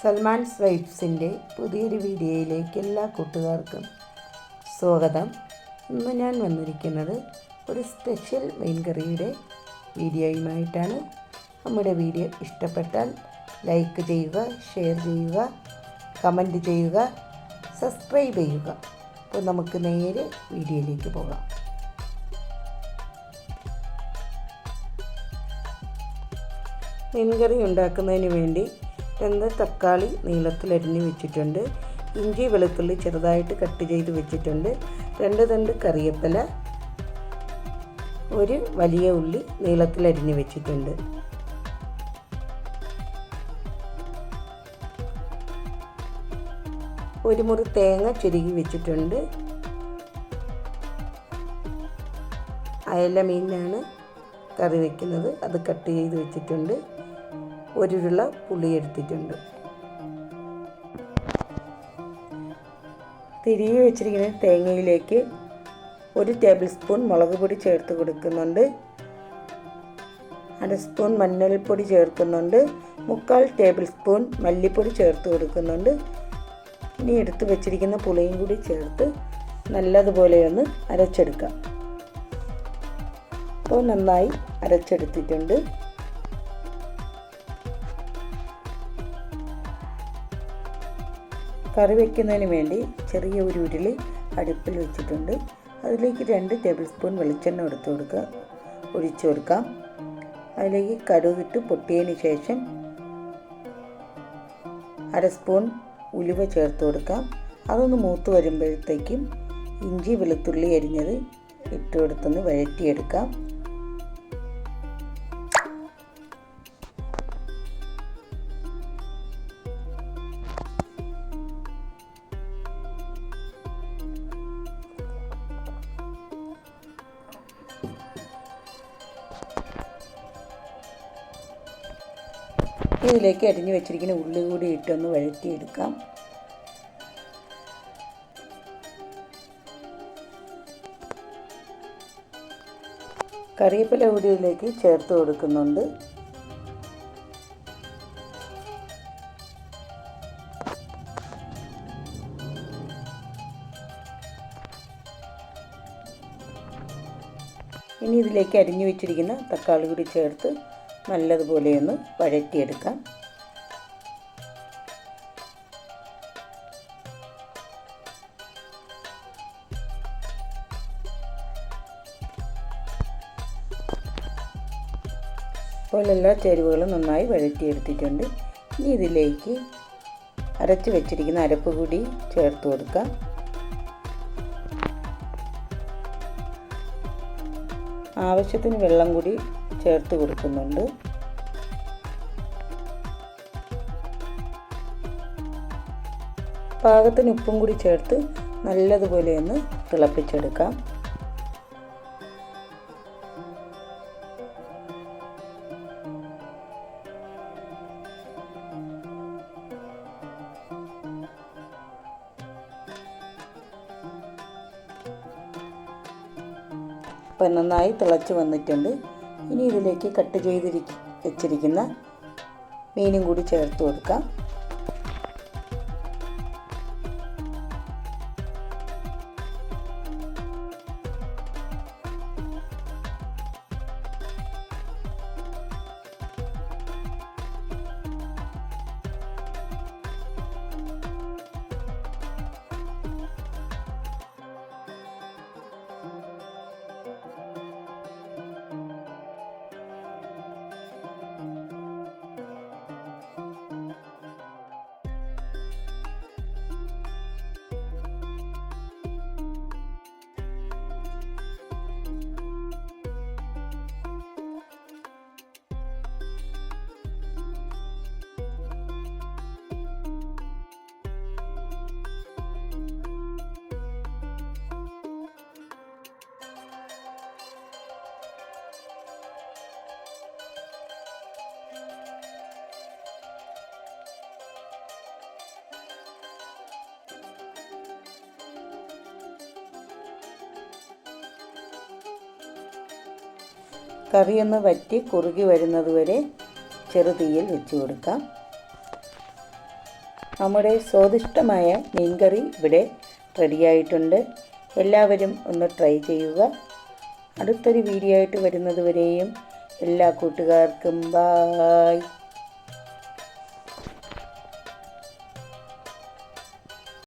സൽമാൻസ് വൈബ്സിൻ്റെ പുതിയൊരു വീഡിയോയിലേക്ക് എല്ലാ കൂട്ടുകാർക്കും സ്വാഗതം. ഇന്ന് ഞാൻ വന്നിരിക്കുന്നത് ഒരു സ്പെഷ്യൽ മീൻ കറിയുടെ വീഡിയോയുമായിട്ടാണ്. നമ്മുടെ വീഡിയോ ഇഷ്ടപ്പെട്ടാൽ ലൈക്ക് ചെയ്യുക, ഷെയർ ചെയ്യുക, കമൻറ്റ് ചെയ്യുക, സബ്സ്ക്രൈബ് ചെയ്യുക. അപ്പോൾ നമുക്ക് നേരെ വീഡിയോയിലേക്ക് പോകാം. മീൻകറി ഉണ്ടാക്കുന്നതിന് വേണ്ടി 2 തക്കാളി നീളത്തിലരിഞ്ഞ് വെച്ചിട്ടുണ്ട്. ഇഞ്ചി വെളുത്തുള്ളി ചെറുതായിട്ട് കട്ട് ചെയ്ത് വെച്ചിട്ടുണ്ട്. 2 തണ്ട് കറിവേപ്പില, ഒരു വലിയ ഉള്ളി നീളത്തിലരിഞ്ഞ് വെച്ചിട്ടുണ്ട്. ഒരു മുറി തേങ്ങ ചുരുക്കി വെച്ചിട്ടുണ്ട്. അയല മീനാണ് കറി വയ്ക്കുന്നത്, അത് കട്ട് ചെയ്ത് വെച്ചിട്ടുണ്ട്. ഒരു ഉരുള പുളി എടുത്തിട്ടുണ്ട്. തിരികെ വെച്ചിരിക്കുന്ന തേങ്ങയിലേക്ക് 1 ടേബിൾ സ്പൂൺ മുളക് പൊടി ചേർത്ത് കൊടുക്കുന്നുണ്ട്. 1/2 സ്പൂൺ മഞ്ഞൾപ്പൊടി ചേർക്കുന്നുണ്ട്. 3/4 ടേബിൾ സ്പൂൺ മല്ലിപ്പൊടി ചേർത്ത് കൊടുക്കുന്നുണ്ട്. ഇനി എടുത്ത് വെച്ചിരിക്കുന്ന പുളിയും കൂടി ചേർത്ത് നല്ലതുപോലെ ഒന്ന് അരച്ചെടുക്കാം. അപ്പോൾ നന്നായി അരച്ചെടുത്തിട്ടുണ്ട്. കറി വയ്ക്കുന്നതിന് വേണ്ടി ചെറിയ ഒരു ഉരുളി അടുപ്പിൽ വെച്ചിട്ടുണ്ട്. അതിലേക്ക് 2 ടേബിൾ സ്പൂൺ വെളിച്ചെണ്ണ ഒഴിച്ചു കൊടുക്കാം. അതിലേക്ക് കടുകിട്ട് പൊട്ടിയതിന് ശേഷം 1/2 സ്പൂൺ ഉലുവ ചേർത്ത് കൊടുക്കാം. അതൊന്ന് മൂത്ത് വരുമ്പോഴത്തേക്കും ഇഞ്ചി വെളുത്തുള്ളി അരിഞ്ഞത് ഇട്ട് കൊടുത്തൊന്ന് വഴറ്റിയെടുക്കാം. ഇതിലേക്ക് അരിഞ്ഞു വെച്ചിരിക്കുന്ന ഉള്ളി കൂടി ഇട്ടൊന്ന് വഴറ്റിയെടുക്കാം. കറിവേപ്പില കൂടി ഇതിലേക്ക് ചേർത്ത് കൊടുക്കുന്നുണ്ട്. ഇനി ഇതിലേക്ക് അരിഞ്ഞു വെച്ചിരിക്കുന്ന തക്കാളി കൂടി ചേർത്ത് നല്ലതുപോലെ ഒന്ന് വഴറ്റിയെടുക്കാം. അപ്പോൾ എല്ലാ ചേരുവകളും നന്നായി വഴറ്റിയെടുത്തിട്ടുണ്ട്. ഇനി ഇതിലേക്ക് അരച്ച് വെച്ചിരിക്കുന്ന അരപ്പ് കൂടി ചേർത്ത് കൊടുക്കാം. ആവശ്യത്തിന് വെള്ളം കൂടി ചേർത്ത് കൊടുക്കുന്നുണ്ട്. പാകത്തിന് ഉപ്പും കൂടി ചേർത്ത് നല്ലതുപോലെ ഒന്ന് തിളപ്പിച്ചെടുക്കാം. അപ്പം നന്നായി തിളച്ച് വന്നിട്ടുണ്ട്. ഇനി ഇതിലേക്ക് കട്ട് ചെയ്ത് വെച്ചിരിക്കുന്ന മീനും കൂടി ചേർത്ത് കൊടുക്കാം. കറിയൊന്ന് വറ്റി കുറുകി വരുന്നത് വരെ ചെറുതീയിൽ വെച്ച് കൊടുക്കാം. നമ്മുടെ സ്വാദിഷ്ടമായ മീൻകറി ഇവിടെ റെഡിയായിട്ടുണ്ട്. എല്ലാവരും ഒന്ന് ട്രൈ ചെയ്യുക. അടുത്തൊരു വീഡിയോ ആയിട്ട് വരുന്നത് വരെയും എല്ലാ കൂട്ടുകാർക്കും ബായ്.